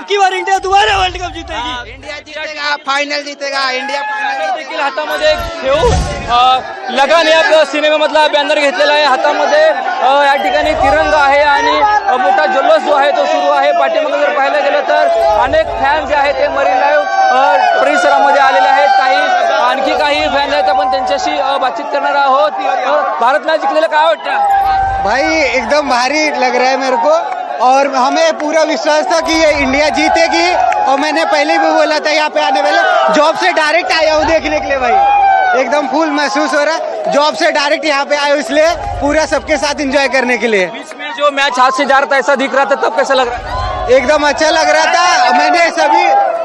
अब की बार इंडिया दोबारा वर्ल्ड कप जीतेगी। इंडिया जीतेगा, फाइनल जीतेगा इंडिया, फाइनल देखील हातामध्ये एक ठेवून लगान या सिनेमामधला बॅनर घेतलेला आहे। हातामध्ये या ठिकाणी तिरंगा आहे आणि मोठा जल्लोष जो आहे तो सुरू आहे। पाठीमागे जर पाहायला गेलं तर अनेक फॅन जे आहेत ते मरीन लाईव्ह परिसरामध्ये आलेले आहेत। आणखी काही फॅन आहेत, आपण त्यांच्याशी बातचीत करणार आहोत। भारत मॅच जिंकलेलं काय वाटतं? भाई एकदम भारी लग रहा है मेरे को, और हमें पूरा विश्वास था कि ये इंडिया जीतेगी, और मैंने पहले भी बोला था यहाँ पे आने वाले, जॉब से डायरेक्ट आया हूँ देखने के लिए भाई, एकदम फुल महसूस हो रहा है। जॉब से डायरेक्ट यहाँ पे आया हूँ, इसलिए पूरा सबके साथ एंजॉय करने के लिए। बीच में जो मैच हाथ से जा रहा था ऐसा दिख रहा था, तब कैसा लग रहा है? एकदम अच्छा लग रहा था। मैंने सभी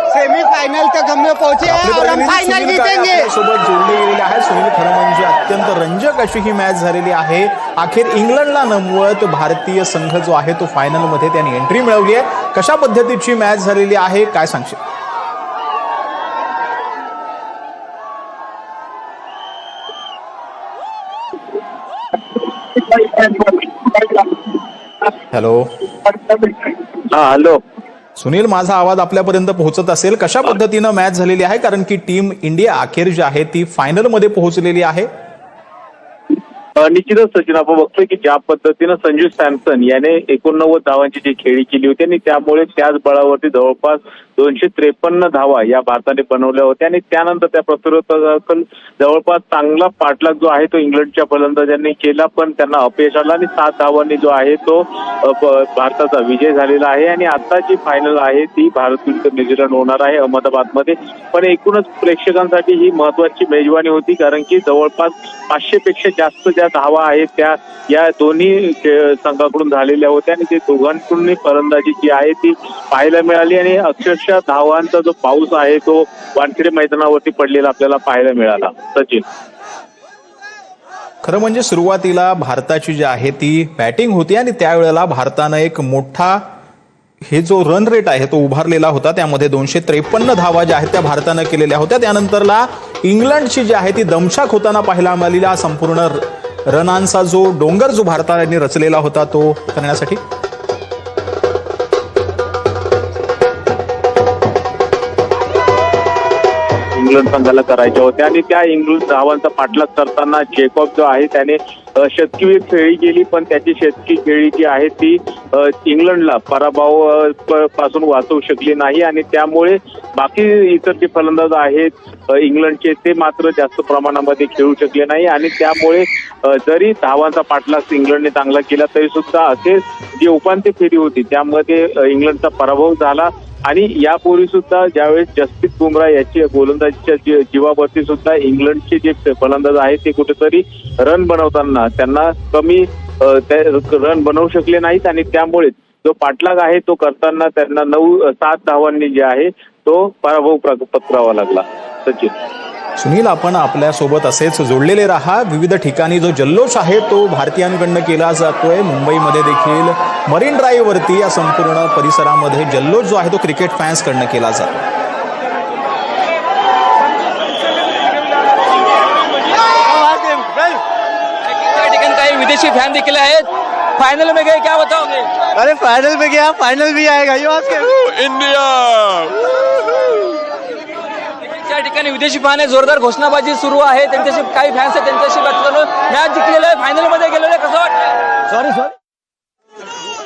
सेमीफाइनल तक हम लोग पहुंचे हैं और हम फाइनल जीतेंगे। सोबत जोडले गेलेले आहे सुनील। खरं म्हणजे अत्यंत रंजक अशी ही मॅच झालेली आहे। अखेर इंग्लंडला नमवत भारतीय संघ जो आहे तो फायनल मध्ये त्यांनी एंट्री मिळवली आहे। कशा पद्धतीची मॅच झालेली आहे काय सांगशील? हॅलो हॅलो सुनील, माझा आवाज आपल्यापर्यंत पोहोचत असेल? कशा पद्धतीनं मॅच झालेली आहे, कारण की टीम इंडिया अखेर जी आहे ती फायनल मध्ये पोहोचलेली आहे? निश्चितच सचिन, आपण बघतोय की ज्या पद्धतीनं संजू सॅमसन याने 89 धावांची जी खेळी केली होती आणि त्यामुळे त्याच बळावरती जवळपास 253 धावा या भारताने बनवल्या होत्या आणि त्यानंतर त्या प्रतिरोधात जवळपास चांगला पाठलाग जो आहे तो इंग्लंडच्या फलंदाजांनी केला, पण त्यांना अपयश आलं आणि 7 धावांनी जो आहे तो भारताचा विजय झालेला आहे। आणि आता जी फायनल आहे ती भारत विरुद्ध न्यूझीलंड होणार आहे अहमदाबादमध्ये। पण एकूणच प्रेक्षकांसाठी ही महत्वाची मेजवानी होती, कारण की जवळपास 500 पेक्षा जास्त ज्या धावा आहेत त्या या दोन्ही संघाकडून झालेल्या होत्या आणि ते दोघांकडून फलंदाजी जी आहे ती पाहायला मिळाली आणि अक्षरशः धावांचा जो पाऊस आहे तो वानखेडे मैदानावरती पडलेला आपल्याला पाहायला मिळाला। सचिन, खरं म्हणजे सुरुवातीला भारताची जी आहे ती बॅटिंग होती आणि त्यावेळेला भारतानं एक मोठा हे जो रन रेट आहे तो उभारलेला होता, त्यामध्ये 253 धावा ज्या आहेत त्या भारतानं केलेल्या होत्या। त्यानंतरला इंग्लंडची जी आहे ती दमछाक होताना पाहायला मिळालेला संपूर्ण रनांचा जो डोंगर जो भारताने रचलेला होता तो करण्यासाठी इंग्लंड संघाला करायच्या होत्या आणि त्या इंग्लंड धावांचा पाठलाग करताना जेकॉब जो आहे त्याने शतकीवीर खेळी केली, पण त्याची शतकी खेळी जी आहे ती इंग्लंडला पराभव पासून वाचवू शकली नाही आणि त्यामुळे बाकी इतर जे फलंदाज आहेत इंग्लंडचे ते मात्र जास्त प्रमाणामध्ये खेळू शकले नाही आणि त्यामुळे जरी धावांचा पाठलाग इंग्लंडने चांगला केला तरी सुद्धा असे जी उपांत्य फेरी होती त्यामध्ये इंग्लंडचा पराभव झाला। आणि यापूर्वी सुद्धा ज्यावेळेस जसप्रीत बुमराह याची गोलंदाजीच्या जीवावरती सुद्धा इंग्लंडचे जे फलंदाज आहेत ते कुठेतरी रन बनवताना त्यांना कमी रन बनवू शकले नाहीत आणि त्यामुळे जो पाठलाग आहे तो करताना त्यांना 7 धावांनी जे आहे तो पराभव पत्करावा लागला। सचिन, सुनील, आपण आपल्यासोबत असेच जोडलेले राहा। विविध ठिकाणी जो जल्लोष आहे तो भारतीयांकडनं केला जातोय। मुंबईमध्ये देखील मरीन ड्राईव्ह वरती या संपूर्ण परिसरामध्ये जल्लोष जो आहे तो क्रिकेट फॅन्स कडनं केला जातो। त्या ठिकाणी काही विदेशी फॅन देखील आहेत। फाइनल में गए, क्या बताओगे? अरे फाइनल में गया, फाइनल भी आएगा इंडिया। त्या ठिकाणी विदेशी फॅन आहे, जोरदार घोषणाबाजी सुरू आहे। त्यांच्याशी काही फॅन्स आहेत त्यांच्याशी बात करू। मॅच जिंकलेलं आहे, फायनल मध्ये